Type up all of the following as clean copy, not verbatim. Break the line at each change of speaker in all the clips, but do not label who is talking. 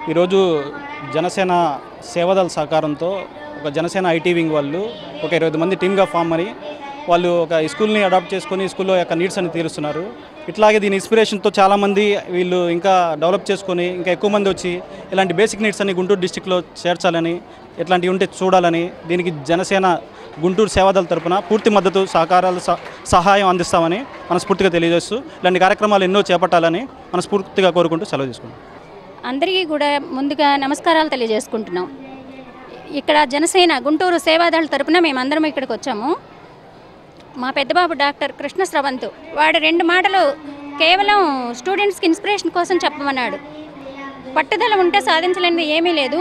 ఈరోజు జనసేన సేవాదళ సహకారంతో ఒక జనసేన ఐటీ వింగ్ వాళ్ళు ఒక 20 మంది టీమ్గా ఫామ్ అని వాళ్ళు ఒక స్కూల్ని అడాప్ట్ చేసుకొని స్కూల్లో యొక్క నీడ్స్ అని తీరుస్తున్నారు. ఇట్లాగే దీని ఇన్స్పిరేషన్తో చాలామంది వీళ్ళు ఇంకా డెవలప్ చేసుకొని ఇంకా ఎక్కువ మంది వచ్చి ఇలాంటి బేసిక్ నీడ్స్ అని గుంటూరు డిస్టిక్లో చేర్చాలని, ఇట్లాంటివి ఉంటే చూడాలని, దీనికి జనసేన గుంటూరు సేవాదళ తరపున పూర్తి మద్దతు సహకారాలు సహాయం అందిస్తామని మనస్ఫూర్తిగా తెలియజేస్తూ ఇలాంటి కార్యక్రమాలు ఎన్నో చేపట్టాలని మనస్ఫూర్తిగా కోరుకుంటూ సెలవు తీసుకుంటాం.
అందరికీ కూడా ముందుగా నమస్కారాలు తెలియజేసుకుంటున్నాం. ఇక్కడ జనసేన గుంటూరు సేవాదళ తరపున మేమందరం ఇక్కడికి వచ్చాము. మా పెద్దబాబు డాక్టర్ కృష్ణ స్రవంతు వాడు 2 మాటలు కేవలం స్టూడెంట్స్కి ఇన్స్పిరేషన్ కోసం చెప్పమన్నాడు. పట్టుదల ఉంటే సాధించలేనిది ఏమీ లేదు.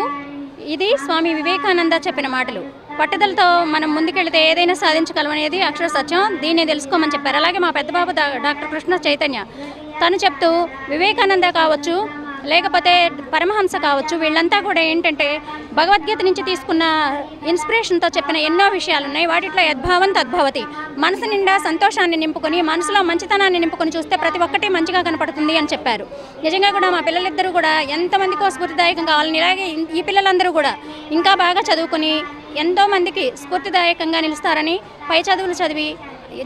ఇది స్వామి వివేకానంద చెప్పిన మాటలు. పట్టుదలతో మనం ముందుకెళ్తే ఏదైనా సాధించగలం అనేది అక్షర సత్యం. దీన్ని తెలుసుకోమని చెప్పారు. అలాగే మా పెద్దబాబు డాక్టర్ కృష్ణ చైతన్య తను చెప్తూ వివేకానంద కావచ్చు, లేకపోతే పరమహంస కావచ్చు, వీళ్ళంతా కూడా ఏంటంటే భగవద్గీత నుంచి తీసుకున్న ఇన్స్పిరేషన్తో చెప్పిన ఎన్నో విషయాలు ఉన్నాయి. వాటిలో యద్భావం తద్భవతి. మనసు నిండా సంతోషాన్ని నింపుకొని, మనసులో మంచితనాన్ని నింపుకొని చూస్తే ప్రతి ఒక్కటి మంచిగా కనపడుతుంది అని చెప్పారు. నిజంగా కూడా మా పిల్లలిద్దరూ కూడా ఎంతమందికో స్ఫూర్తిదాయకంగా వాళ్ళని, ఇలాగే ఈ పిల్లలందరూ కూడా ఇంకా బాగా చదువుకొని ఎంతోమందికి స్ఫూర్తిదాయకంగా నిలుస్తారని, పై చదువులు చదివి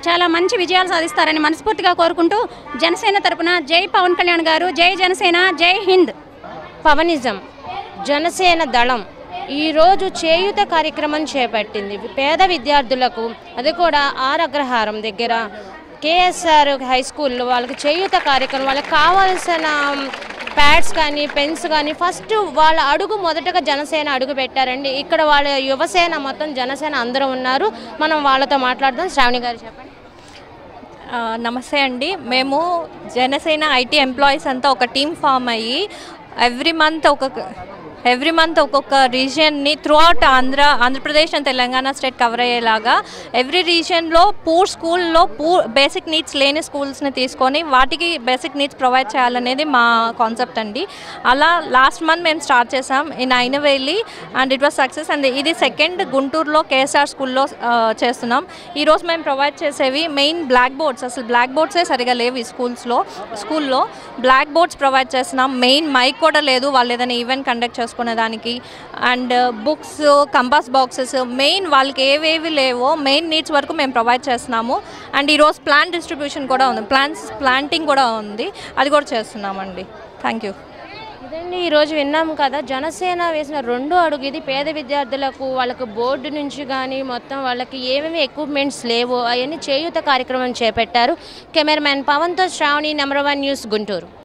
చాలా మంచి విజయాలు సాధిస్తారని మనస్ఫూర్తిగా కోరుకుంటూ జనసేన తరపున జై పవన్ కళ్యాణ్ గారు, జై జనసేన, జై హింద్.
పవనిజం జనసేన దళం ఈరోజు చేయూత కార్యక్రమం చేపట్టింది. పేద విద్యార్థులకు, అది కూడా ఆర్ అగ్రహారం దగ్గర కేఎస్ఆర్ హై స్కూల్లో వాళ్ళకి చేయూత కార్యక్రమం, వాళ్ళకి కావాల్సిన ప్యాడ్స్ కానీ పెన్స్ కానీ ఫస్ట్ వాళ్ళ మొదటగా జనసేన అడుగు పెట్టారండి. ఇక్కడ వాళ్ళ యువసేన మొత్తం జనసేన అందరూ ఉన్నారు. మనం వాళ్ళతో మాట్లాడదాం. శ్రావణి గారు చెప్పండి.
నమస్తే అండి. మేము జనసేన ఐటీ ఎంప్లాయీస్ అంతా ఒక టీం ఫామ్ అయ్యి ఎవ్రీ మంత్ ఒక్కొక్క రీజియన్ని throughout Andhra Pradesh and Telangana state cover అయ్యేలాగా ఎవ్రీ రీజియన్లో స్కూల్లో బేసిక్ నీడ్స్ లేని స్కూల్స్ని తీసుకొని వాటికి బేసిక్ నీడ్స్ ప్రొవైడ్ చేయాలనేది మా కాన్సెప్ట్ అండి. అలా లాస్ట్ మంత్ మేము స్టార్ట్ చేసాం ఇన్ అయినవేలి and it was success. And ఇది సెకండ్ గుంటూరులో కేఎస్ఆర్ స్కూల్లో చేస్తున్నాం. ఈరోజు మేము ప్రొవైడ్ చేసేవి మెయిన్ బ్లాక్ బోర్డ్స్. అసలు బ్లాక్ బోర్డ్సే సరిగా లేవు ఈ స్కూల్లో బ్లాక్ బోర్డ్స్ ప్రొవైడ్ చేస్తున్నాం. మెయిన్ మైక్ కూడా లేదు వాళ్ళు ఏదైనా ఈవెంట్ కండక్ట్ చేసుకునేదానికి. And books, compass boxes, main వాళ్ళకి ఏవేవి లేవో మెయిన్ నీడ్స్ వరకు మేము ప్రొవైడ్ చేస్తున్నాము. అండ్ ఈరోజు ప్లాంట్ డిస్ట్రిబ్యూషన్ కూడా ఉంది, ప్లాంటింగ్ కూడా ఉంది, అది కూడా చేస్తున్నామండి. Thank you.
ఇదండి ఈరోజు విన్నాము కదా, జనసేన వేసిన 2వ అడుగు ఇది. పేద విద్యార్థులకు వాళ్ళకు బోర్డు నుంచి కానీ మొత్తం వాళ్ళకి ఏమేమి ఎక్విప్మెంట్స్ లేవో అవన్నీ చేయూత కార్యక్రమం చేపట్టారు. కెమెరామెన్ పవన్తో శ్రావణి, నెంబర్ 1 న్యూస్, గుంటూరు.